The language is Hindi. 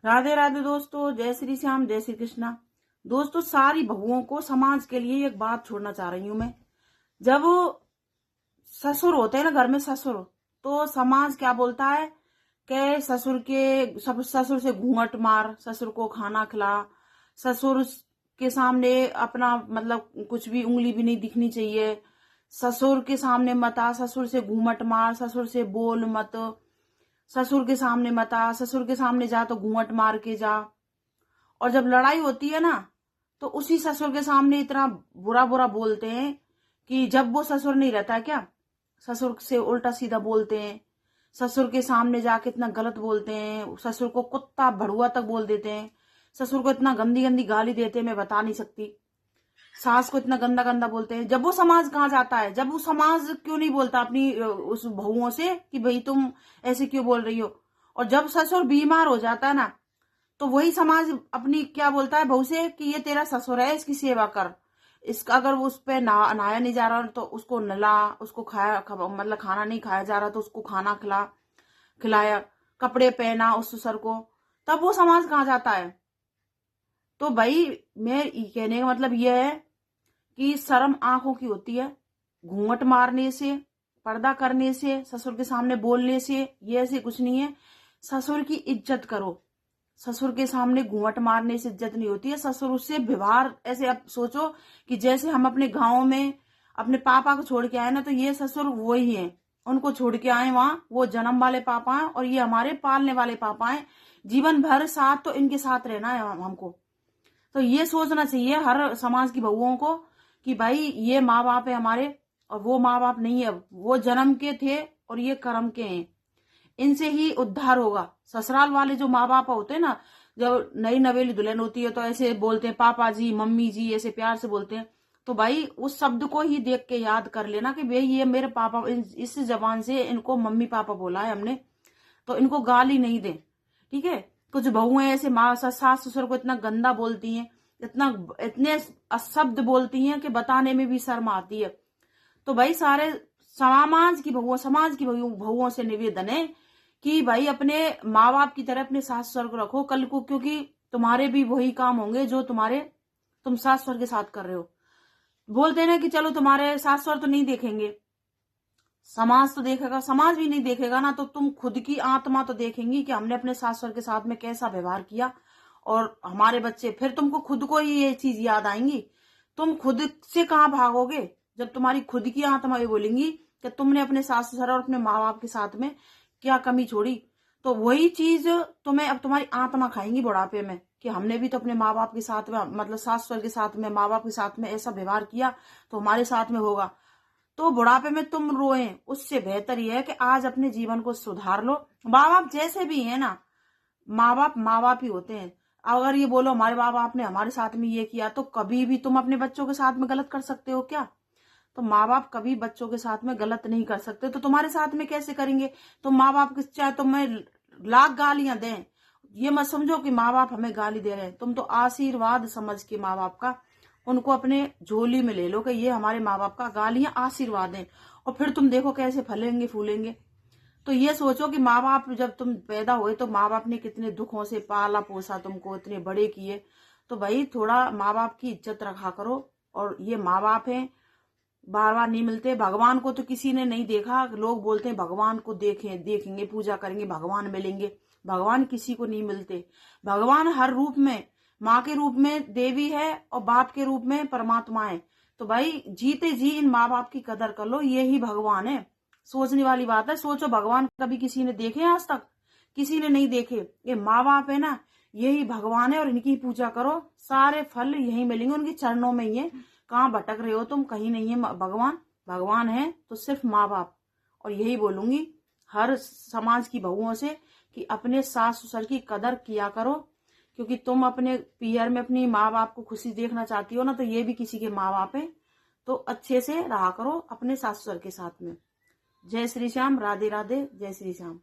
राधे राधे दोस्तों, जय श्री श्याम, जय श्री कृष्णा। दोस्तों, सारी बहुओं को समाज के लिए एक बात छोड़ना चाह रही हूं मैं। जब ससुर होते हैं ना घर में, ससुर, तो समाज क्या बोलता है कि ससुर से घूंघट मार, ससुर को खाना खिला, ससुर के सामने अपना मतलब कुछ भी उंगली भी नहीं दिखनी चाहिए, ससुर के सामने मत आ, ससुर से घूंघट मार, ससुर से बोल मत, ससुर के सामने मत आ, ससुर के सामने जा तो घूंघट मार के जा। और जब लड़ाई होती है ना, तो उसी ससुर के सामने इतना बुरा बुरा बोलते हैं कि जब वो ससुर नहीं रहता है क्या, ससुर से उल्टा सीधा बोलते हैं, ससुर के सामने जाके इतना गलत बोलते हैं, ससुर को कुत्ता भड़ुआ तक बोल देते हैं, ससुर को इतना गंदी गंदी गाली देते हैं, मैं बता नहीं सकती। सास को इतना गंदा गंदा बोलते हैं। जब वो समाज कहाँ जाता है, जब वो समाज क्यों नहीं बोलता अपनी उस बहुओं से कि भाई तुम ऐसे क्यों बोल रही हो। और जब ससुर बीमार हो जाता है ना, तो वही समाज अपनी क्या बोलता है बहू से कि ये तेरा ससुर है, इसकी सेवा कर, इसका अगर वो उस पर नहाया नहीं जा रहा तो उसको नला, उसको मतलब खाना नहीं खाया जा रहा तो उसको खाना खिलाया, कपड़े पहना उस ससुर को। तब वो समाज कहाँ जाता है। तो भाई, मैं कहने का मतलब यह है कि शर्म आंखों की होती है। घूंघट मारने से, पर्दा करने से, ससुर के सामने बोलने से ये ऐसे कुछ नहीं है। ससुर की इज्जत करो। ससुर के सामने घूंघट मारने से इज्जत नहीं होती है। ससुर उससे व्यवहार ऐसे, अब सोचो कि जैसे हम अपने गांव में अपने पापा को छोड़ के आए ना, तो ये ससुर वही है, उनको छोड़ के आए वहां, वो जन्म वाले पापा हैं और ये हमारे पालने वाले पापा हैं। जीवन भर साथ तो इनके साथ रहना है हमको। तो ये सोचना चाहिए हर समाज की बहुओं को कि भाई ये माँ बाप है हमारे और वो माँ बाप नहीं है, वो जन्म के थे और ये कर्म के हैं। इनसे ही उद्धार होगा। ससुराल वाले जो माँ बाप होते हैं ना, जब नई नवेली दुल्हन होती है तो ऐसे बोलते हैं पापा जी, मम्मी जी, ऐसे प्यार से बोलते हैं। तो भाई उस शब्द को ही देख के याद कर लेना कि भाई ये मेरे पापा, इस जबान से इनको मम्मी पापा बोला है हमने, तो इनको गाली नहीं दे। ठीक है। कुछ बहुएं ऐसे माँ सास ससुर को इतना गंदा बोलती हैं, इतने अशब्द बोलती हैं कि बताने में भी शर्म आती है। तो भाई सारे समाज की बहुओं से निवेदन है कि भाई अपने माँ बाप की तरह अपने सास ससुर को रखो कल को, क्योंकि तुम्हारे भी वही काम होंगे जो तुम सास ससुर के साथ कर रहे हो। बोलते हैं ना कि चलो तुम्हारे सास ससुर तो नहीं देखेंगे, समाज तो देखेगा। समाज भी नहीं देखेगा ना, तो तुम खुद की आत्मा तो देखेंगी कि हमने अपने सास ससुर के साथ में कैसा व्यवहार किया। और हमारे बच्चे फिर तुमको खुद को ही ये चीज याद आएंगी। तुम खुद से कहाँ भागोगे जब तुम्हारी खुद की आत्मा ये बोलेंगी कि तुमने अपने सास ससुर और अपने माँ बाप के साथ में क्या कमी छोड़ी। तो वही चीज तुम्हें अब तुम्हारी आत्मा खाएंगी बुढ़ापे में कि हमने भी तो अपने माँ बाप के साथ में, मतलब सास ससुर के साथ में, माँ बाप के साथ में ऐसा व्यवहार किया, तो हमारे साथ में होगा। तो बुढ़ापे में तुम रोए, उससे बेहतर यह है कि आज अपने जीवन को सुधार लो। माँ बाप जैसे भी है ना, माँ बाप ही होते हैं। अगर ये बोलो हमारे माँ बाप ने हमारे साथ में ये किया, तो कभी भी तुम अपने बच्चों के साथ में गलत कर सकते हो क्या। तो माँ बाप कभी बच्चों के साथ में गलत नहीं कर सकते, तो तुम्हारे साथ में कैसे करेंगे। तो माँ बाप के चाहे तुम्हें लाख गालियां दें, ये मत समझो कि माँ बाप हमें गाली दे रहे हैं। तुम तो आशीर्वाद समझ के माँ बाप का उनको अपने झोली में ले लो कि ये हमारे माँ बाप का गालियां आशीर्वाद है। और फिर तुम देखो कैसे फलेंगे फूलेंगे। तो ये सोचो कि माँ बाप जब तुम पैदा हुए तो माँ बाप ने कितने दुखों से पाला पोसा, तुमको इतने बड़े किए। तो भाई थोड़ा माँ बाप की इज्जत रखा करो। और ये माँ बाप हैं, बार बार नहीं मिलते। भगवान को तो किसी ने नहीं देखा। लोग बोलते हैं भगवान को देखेंगे, पूजा करेंगे, भगवान मिलेंगे। भगवान किसी को नहीं मिलते। भगवान हर रूप में, माँ के रूप में देवी है और बाप के रूप में परमात्मा है। तो भाई जीते जी इन माँ बाप की कदर कर लो, ये ही भगवान है। सोचने वाली बात है। सोचो भगवान कभी किसी ने देखे आज तक, किसी ने नहीं देखे। ये माँ बाप है ना, यही भगवान है और इनकी पूजा करो, सारे फल यही मिलेंगे, उनके चरणों में ही है। कहाँ भटक रहे हो तुम, कहीं नहीं है। भगवान है तो सिर्फ माँ बाप। और यही बोलूंगी हर समाज की बहुओं से कि अपने सास ससुर की कदर किया करो, क्योंकि तुम अपने पियर में अपनी माँ बाप को खुशी देखना चाहती हो ना, तो ये भी किसी के माँ बाप है। तो अच्छे से रहा करो अपने सास ससुर के साथ में। जय श्री श्याम, राधे राधे, जय श्री श्याम।